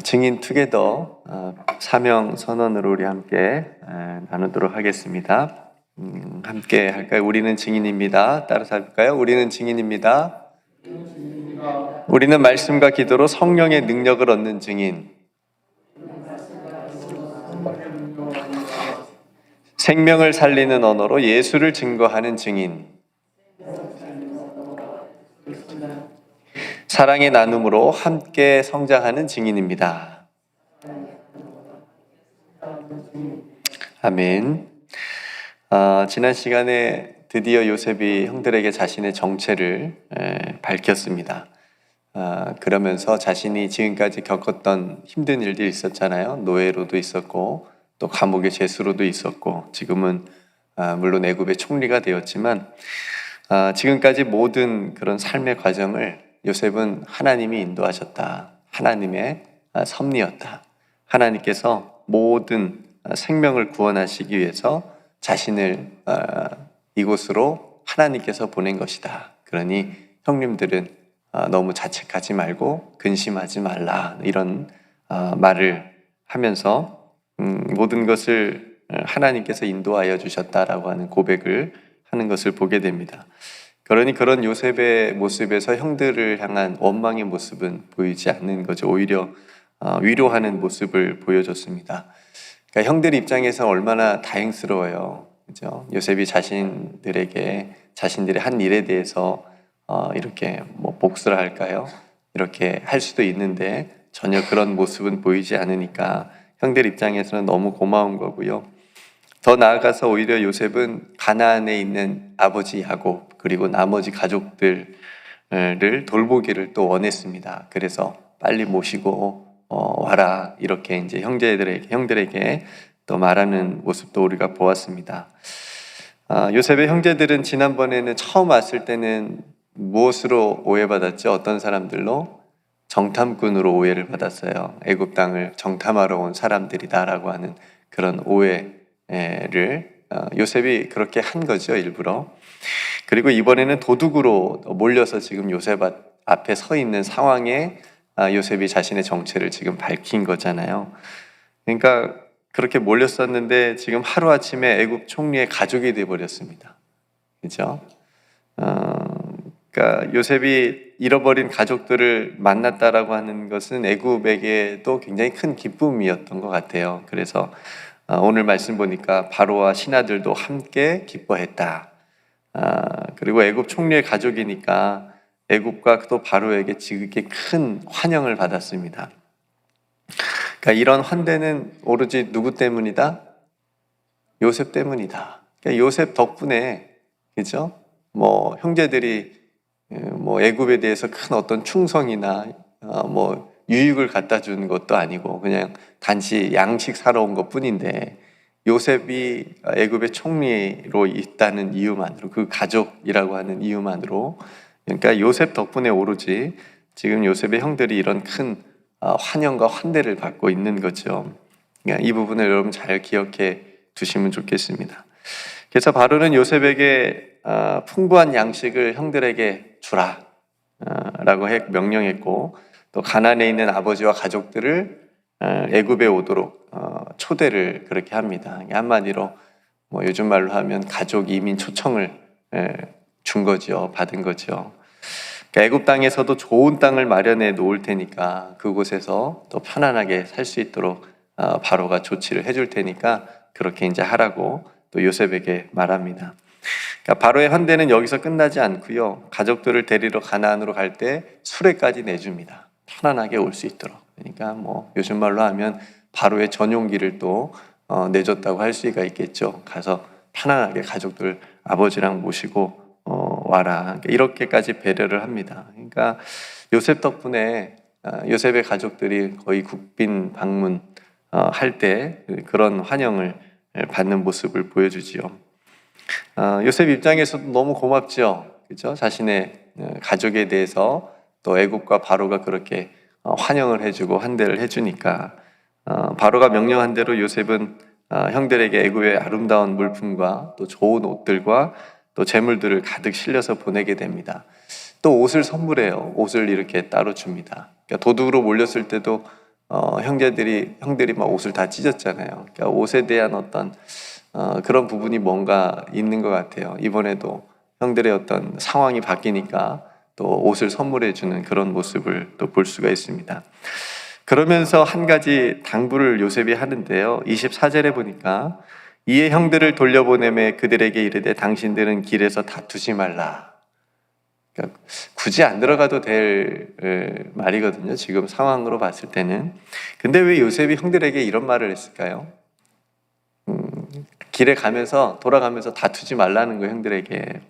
증인 투게더 사명 선언으로 우리 함께 나누도록 하겠습니다. 함께 할까요? 우리는 증인입니다. 따라서 할까요? 우리는 증인입니다. 우리는 말씀과 기도로 성령의 능력을 얻는 증인. 생명을 살리는 언어로 예수를 증거하는 증인. 사랑의 나눔으로 함께 성장하는 증인입니다. 아멘. 지난 시간에 드디어 요셉이 형들에게 자신의 정체를 밝혔습니다. 그러면서 자신이 지금까지 겪었던 힘든 일들이 있었잖아요. 노예로도 있었고 또 감옥의 죄수로도 있었고 지금은 물론 애굽의 총리가 되었지만 지금까지 모든 그런 삶의 과정을 요셉은 하나님이 인도하셨다. 하나님의 섭리였다. 하나님께서 모든 생명을 구원하시기 위해서 자신을 이곳으로 하나님께서 보낸 것이다. 그러니 형님들은 너무 자책하지 말고 근심하지 말라. 이런 말을 하면서 모든 것을 하나님께서 인도하여 주셨다라고 하는 고백을 하는 것을 보게 됩니다. 그러니 그런 요셉의 모습에서 형들을 향한 원망의 모습은 보이지 않는 거죠. 오히려 위로하는 모습을 보여줬습니다. 그러니까 형들 입장에서 얼마나 다행스러워요. 그죠? 요셉이 자신들에게 자신들의 한 일에 대해서 이렇게 복수를 할까요? 이렇게 할 수도 있는데 전혀 그런 모습은 보이지 않으니까 형들 입장에서는 너무 고마운 거고요. 더 나아가서 오히려 요셉은 가나안에 있는 아버지 야곱 그리고 나머지 가족들을 돌보기를 또 원했습니다. 그래서 빨리 모시고 와라 이렇게 이제 형들에게 또 말하는 모습도 우리가 보았습니다. 요셉의 형제들은 지난번에는 처음 왔을 때는 무엇으로 오해받았죠? 어떤 사람들로? 정탐꾼으로 오해를 받았어요. 애굽 땅을 정탐하러 온 사람들이다라고 하는 그런 오해를 요셉이 그렇게 한 거죠, 일부러. 그리고 이번에는 도둑으로 몰려서 지금 요셉 앞에 서 있는 상황에 요셉이 자신의 정체를 지금 밝힌 거잖아요. 그러니까 그렇게 몰렸었는데 지금 하루아침에 애굽 총리의 가족이 되어버렸습니다. 그렇죠? 그러니까 요셉이 잃어버린 가족들을 만났다라고 하는 것은 애굽에게도 굉장히 큰 기쁨이었던 것 같아요. 그래서 오늘 말씀 보니까 바로와 신하들도 함께 기뻐했다. 그리고 애굽 총리의 가족이니까 애굽과 또 바로에게 지극히 큰 환영을 받았습니다. 그러니까 이런 환대는 오로지 누구 때문이다? 요셉 때문이다. 그러니까 요셉 덕분에, 그죠? 형제들이 애굽에 대해서 큰 어떤 충성이나 유익을 갖다 준 것도 아니고 그냥 단지 양식 사러 온 것 뿐인데 요셉이 애굽의 총리로 있다는 이유만으로 그 가족이라고 하는 이유만으로 그러니까 요셉 덕분에 오로지 지금 요셉의 형들이 이런 큰 환영과 환대를 받고 있는 거죠. 그러니까 이 부분을 여러분 잘 기억해 두시면 좋겠습니다. 그래서 바로는 요셉에게 풍부한 양식을 형들에게 주라 라고 명령했고 또 가나안에 있는 아버지와 가족들을 애굽에 오도록 초대를 그렇게 합니다. 한마디로 요즘 말로 하면 가족 이민 초청을 준 거죠. 받은 거죠. 그러니까 애굽 땅에서도 좋은 땅을 마련해 놓을 테니까 그곳에서 또 편안하게 살 수 있도록 바로가 조치를 해줄 테니까 그렇게 이제 하라고 또 요셉에게 말합니다. 그러니까 바로의 환대는 여기서 끝나지 않고요. 가족들을 데리러 가나안으로 갈 때 수레까지 내줍니다. 편안하게 올 수 있도록. 그러니까 요즘 말로 하면 바로의 전용기를 또 내줬다고 할 수가 있겠죠. 가서 편안하게 가족들 아버지랑 모시고 와라. 이렇게까지 배려를 합니다. 그러니까 요셉 덕분에 요셉의 가족들이 거의 국빈 방문 할 때 그런 환영을 받는 모습을 보여주지요. 요셉 입장에서도 너무 고맙죠. 그렇죠? 자신의 가족에 대해서 또 애굽과 바로가 그렇게 환영을 해주고 환대를 해주니까 바로가 명령한 대로 요셉은 형들에게 애굽의 아름다운 물품과 또 좋은 옷들과 또 재물들을 가득 실려서 보내게 됩니다. 또 옷을 선물해요. 옷을 이렇게 따로 줍니다. 그러니까 도둑으로 몰렸을 때도 형들이 막 옷을 다 찢었잖아요. 그러니까 옷에 대한 어떤 그런 부분이 뭔가 있는 것 같아요. 이번에도 형들의 어떤 상황이 바뀌니까 또 옷을 선물해 주는 그런 모습을 또 볼 수가 있습니다. 그러면서 한 가지 당부를 요셉이 하는데요. 24절에 보니까 이에 형들을 돌려보내매 그들에게 이르되 당신들은 길에서 다투지 말라. 그러니까 굳이 안 들어가도 될 말이거든요. 지금 상황으로 봤을 때는. 근데 왜 요셉이 형들에게 이런 말을 했을까요? 길에 가면서 돌아가면서 다투지 말라는 거예요. 형들에게.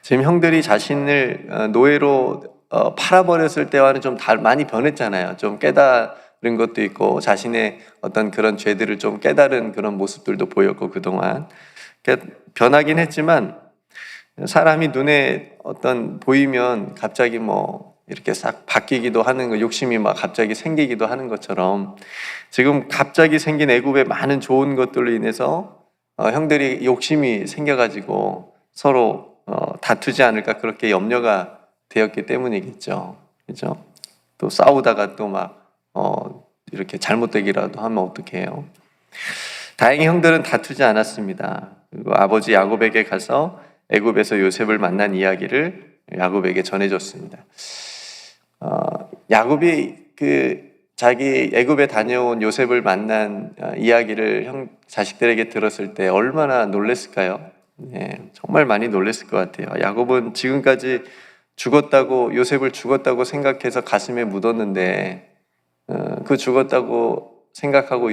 지금 형들이 자신을 노예로 팔아버렸을 때와는 좀 많이 변했잖아요. 좀 깨달은 것도 있고 자신의 어떤 그런 죄들을 좀 깨달은 그런 모습들도 보였고 그동안 그러니까 변하긴 했지만 사람이 눈에 어떤 보이면 갑자기 뭐 이렇게 싹 바뀌기도 하는 거, 욕심이 막 갑자기 생기기도 하는 것처럼 지금 갑자기 생긴 애굽의 많은 좋은 것들로 인해서 형들이 욕심이 생겨가지고 서로 다투지 않을까 그렇게 염려가 되었기 때문이겠죠. 그죠? 또 싸우다가 또 막 이렇게 잘못되기라도 하면 어떡해요? 다행히 형들은 다투지 않았습니다. 그리고 아버지 야곱에게 가서 애굽에서 요셉을 만난 이야기를 야곱에게 전해줬습니다. 야곱이 자기 애굽에 다녀온 요셉을 만난 이야기를 자식들에게 들었을 때 얼마나 놀랬을까요? 네, 정말 많이 놀랬을 것 같아요. 야곱은 지금까지 요셉을 죽었다고 생각해서 가슴에 묻었는데 그 죽었다고 생각하고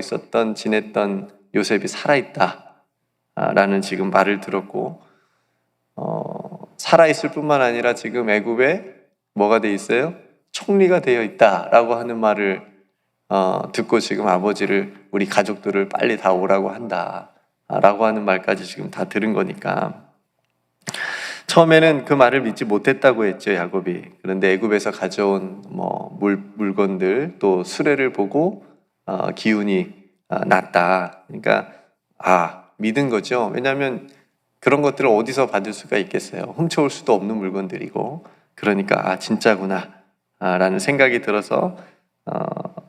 지냈던 요셉이 살아있다라는 지금 말을 들었고 살아있을 뿐만 아니라 지금 애굽에 뭐가 돼 있어요? 총리가 되어 있다라고 하는 말을 듣고 지금 아버지를 우리 가족들을 빨리 다 오라고 한다라고 하는 말까지 지금 다 들은 거니까 처음에는 그 말을 믿지 못했다고 했죠, 야곱이. 그런데 애굽에서 가져온 물건들 또 수레를 보고 기운이 났다. 그러니까 믿은 거죠. 왜냐하면 그런 것들을 어디서 받을 수가 있겠어요. 훔쳐올 수도 없는 물건들이고 그러니까 진짜구나 라는 생각이 들어서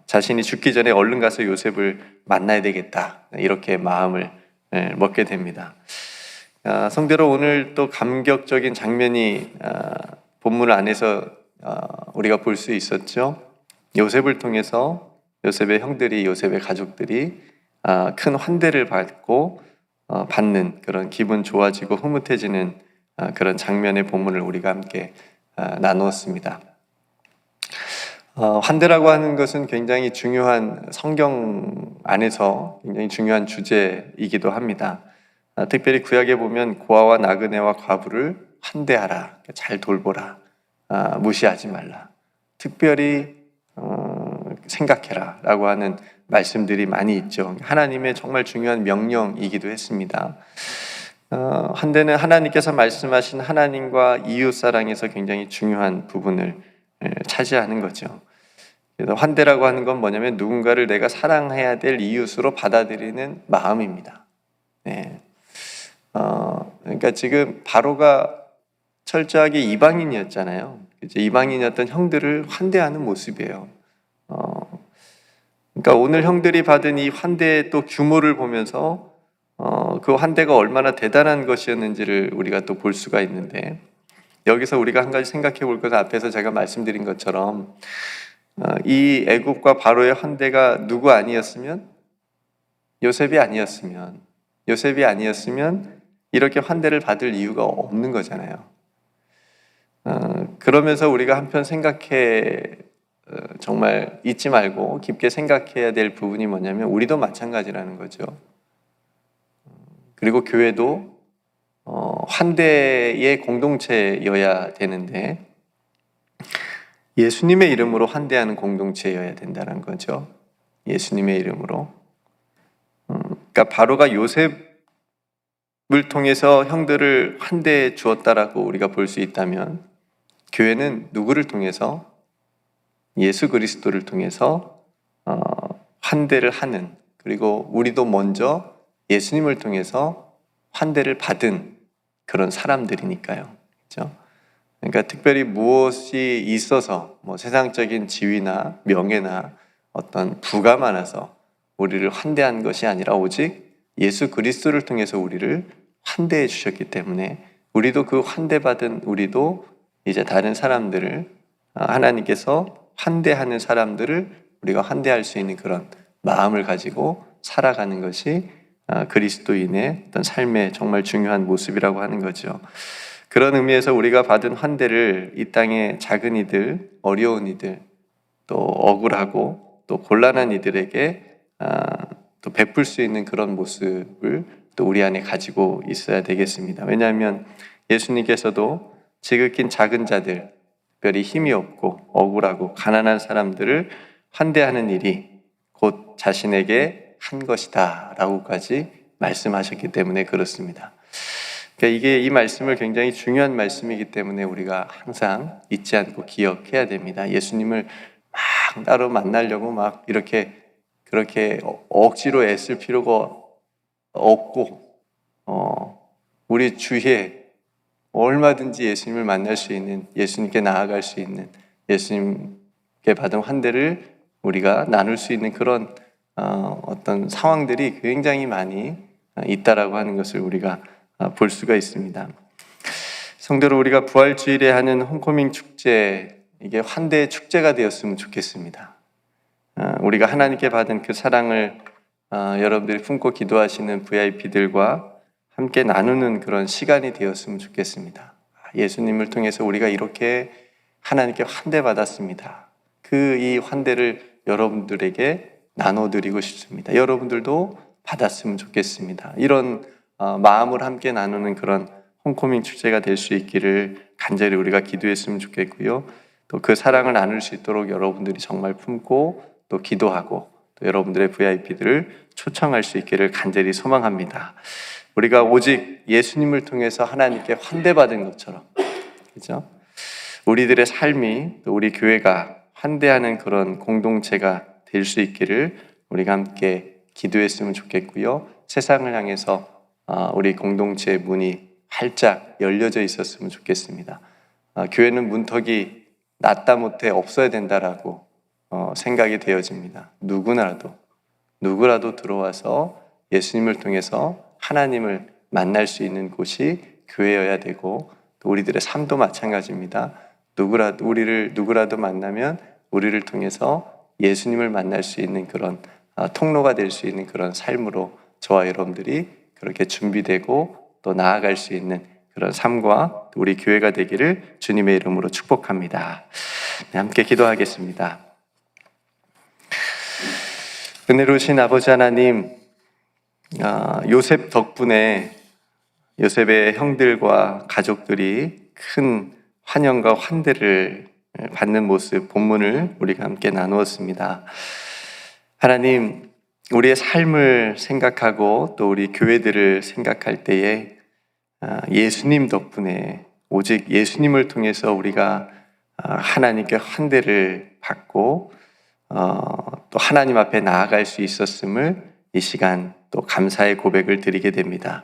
자신이 죽기 전에 얼른 가서 요셉을 만나야 되겠다 이렇게 마음을 먹게 됩니다. 성대로 오늘 또 감격적인 장면이 본문 안에서 우리가 볼 수 있었죠. 요셉을 통해서 요셉의 형들이 요셉의 가족들이 큰 환대를 받는 그런 기분 좋아지고 흐뭇해지는 그런 장면의 본문을 우리가 함께 나누었습니다. 환대라고 하는 것은 굉장히 중요한 성경 안에서 굉장히 중요한 주제이기도 합니다. 특별히 구약에 보면 고아와 나그네와 과부를 환대하라, 잘 돌보라, 무시하지 말라, 특별히 생각해라 라고 하는 말씀들이 많이 있죠. 하나님의 정말 중요한 명령이기도 했습니다. 환대는 하나님께서 말씀하신 하나님과 이웃사랑에서 굉장히 중요한 부분을 차지하는 거죠. 그래서 환대라고 하는 건 뭐냐면 누군가를 내가 사랑해야 될 이웃으로 받아들이는 마음입니다. 네. 그러니까 지금 바로가 철저하게 이방인이었잖아요. 이방인이었던 형들을 환대하는 모습이에요. 그러니까 오늘 형들이 받은 이 환대의 또 규모를 보면서 그 환대가 얼마나 대단한 것이었는지를 우리가 또 볼 수가 있는데 여기서 우리가 한 가지 생각해 볼 것은 앞에서 제가 말씀드린 것처럼 이 애굽과 바로의 환대가 누구 아니었으면 요셉이 아니었으면 이렇게 환대를 받을 이유가 없는 거잖아요. 그러면서 우리가 한편 정말 잊지 말고 깊게 생각해야 될 부분이 뭐냐면 우리도 마찬가지라는 거죠. 그리고 교회도 환대의 공동체여야 되는데 예수님의 이름으로 환대하는 공동체여야 된다는 거죠. 예수님의 이름으로. 그러니까 바로가 요셉을 통해서 형들을 환대해 주었다라고 우리가 볼 수 있다면 교회는 누구를 통해서? 예수 그리스도를 통해서 환대를 하는, 그리고 우리도 먼저 예수님을 통해서 환대를 받은 그런 사람들이니까요. 그렇죠? 그러니까 특별히 무엇이 있어서 세상적인 지위나 명예나 어떤 부가 많아서 우리를 환대한 것이 아니라 오직 예수 그리스도를 통해서 우리를 환대해 주셨기 때문에 우리도 그 환대받은 우리도 이제 다른 사람들을 하나님께서 환대하는 사람들을 우리가 환대할 수 있는 그런 마음을 가지고 살아가는 것이 그리스도인의 어떤 삶의 정말 중요한 모습이라고 하는 거죠. 그런 의미에서 우리가 받은 환대를 이 땅의 작은 이들, 어려운 이들, 또 억울하고 또 곤란한 이들에게 또 베풀 수 있는 그런 모습을 또 우리 안에 가지고 있어야 되겠습니다. 왜냐하면 예수님께서도 지극히 작은 자들, 특별히 힘이 없고 억울하고 가난한 사람들을 환대하는 일이 곧 자신에게 한 것이다 라고까지 말씀하셨기 때문에 그렇습니다. 그러니까 이 말씀을 굉장히 중요한 말씀이기 때문에 우리가 항상 잊지 않고 기억해야 됩니다. 예수님을 막 따로 만나려고 막 그렇게 억지로 애쓸 필요가 없고, 우리 주위에 얼마든지 예수님을 만날 수 있는, 예수님께 나아갈 수 있는, 예수님께 받은 환대를 우리가 나눌 수 있는 그런 어떤 상황들이 굉장히 많이 있다라고 하는 것을 우리가 볼 수가 있습니다. 성도로 우리가 부활주일에 하는 홈커밍 축제, 이게 환대의 축제가 되었으면 좋겠습니다. 우리가 하나님께 받은 그 사랑을 여러분들이 품고 기도하시는 VIP들과 함께 나누는 그런 시간이 되었으면 좋겠습니다. 예수님을 통해서 우리가 이렇게 하나님께 환대받았습니다. 이 환대를 여러분들에게 나눠드리고 싶습니다. 여러분들도 받았으면 좋겠습니다. 이런 마음을 함께 나누는 그런 홈커밍 축제가 될 수 있기를 간절히 우리가 기도했으면 좋겠고요. 또 그 사랑을 나눌 수 있도록 여러분들이 정말 품고 또 기도하고 또 여러분들의 VIP들을 초청할 수 있기를 간절히 소망합니다. 우리가 오직 예수님을 통해서 하나님께 환대받은 것처럼, 그죠? 우리들의 삶이 또 우리 교회가 환대하는 그런 공동체가 될 수 있기를 우리가 함께 기도했으면 좋겠고요. 세상을 향해서 우리 공동체의 문이 활짝 열려져 있었으면 좋겠습니다. 교회는 문턱이 낮다 못해 없어야 된다라고 생각이 되어집니다. 누구라도 들어와서 예수님을 통해서 하나님을 만날 수 있는 곳이 교회여야 되고, 또 우리들의 삶도 마찬가지입니다. 누구라도 만나면 우리를 통해서 예수님을 만날 수 있는 그런 통로가 될 수 있는 그런 삶으로 저와 여러분들이 그렇게 준비되고 또 나아갈 수 있는 그런 삶과 우리 교회가 되기를 주님의 이름으로 축복합니다. 네, 함께 기도하겠습니다. 은혜로우신 아버지 하나님, 요셉 덕분에 요셉의 형들과 가족들이 큰 환영과 환대를 받는 모습, 본문을 우리가 함께 나누었습니다. 하나님, 우리의 삶을 생각하고 또 우리 교회들을 생각할 때에 예수님 덕분에, 오직 예수님을 통해서 우리가 하나님께 환대를 받고 또 하나님 앞에 나아갈 수 있었음을 이 시간 또 감사의 고백을 드리게 됩니다.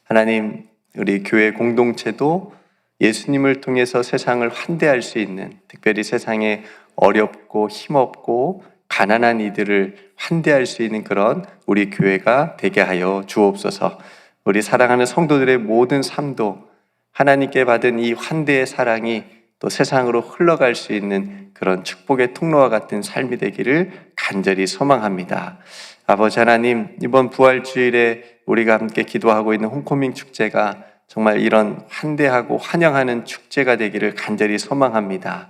하나님, 우리 교회 공동체도 예수님을 통해서 세상을 환대할 수 있는, 특별히 세상에 어렵고 힘없고 가난한 이들을 환대할 수 있는 그런 우리 교회가 되게 하여 주옵소서. 우리 사랑하는 성도들의 모든 삶도 하나님께 받은 이 환대의 사랑이 또 세상으로 흘러갈 수 있는 그런 축복의 통로와 같은 삶이 되기를 간절히 소망합니다. 아버지 하나님, 이번 부활주일에 우리가 함께 기도하고 있는 홈커밍 축제가 정말 이런 환대하고 환영하는 축제가 되기를 간절히 소망합니다.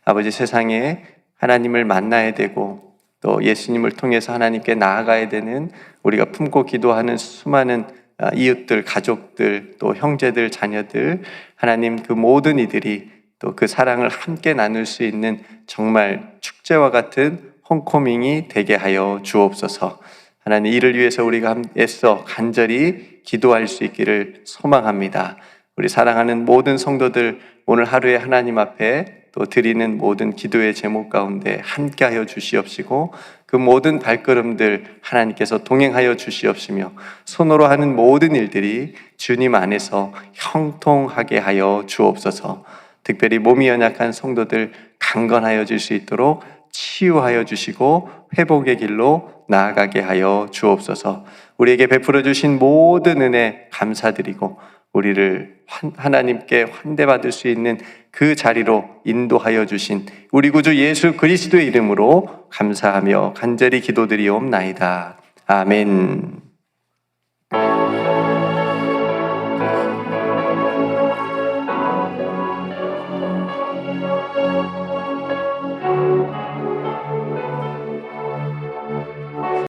아버지, 세상에 하나님을 만나야 되고 또 예수님을 통해서 하나님께 나아가야 되는 우리가 품고 기도하는 수많은 이웃들, 가족들, 또 형제들, 자녀들, 하나님, 그 모든 이들이 또 그 사랑을 함께 나눌 수 있는 정말 축제와 같은 홈커밍이 되게 하여 주옵소서. 하나님, 이를 위해서 우리가 애써 간절히 기도할 수 있기를 소망합니다. 우리 사랑하는 모든 성도들, 오늘 하루에 하나님 앞에 또 드리는 모든 기도의 제목 가운데 함께하여 주시옵시고, 그 모든 발걸음들 하나님께서 동행하여 주시옵시며, 손으로 하는 모든 일들이 주님 안에서 형통하게 하여 주옵소서. 특별히 몸이 연약한 성도들 강건하여질 수 있도록 치유하여 주시고 회복의 길로 나아가게 하여 주옵소서. 우리에게 베풀어 주신 모든 은혜 감사드리고 우리를 하나님께 환대받을 수 있는 그 자리로 인도하여 주신 우리 구주 예수 그리스도의 이름으로 감사하며 간절히 기도드리옵나이다. 아멘.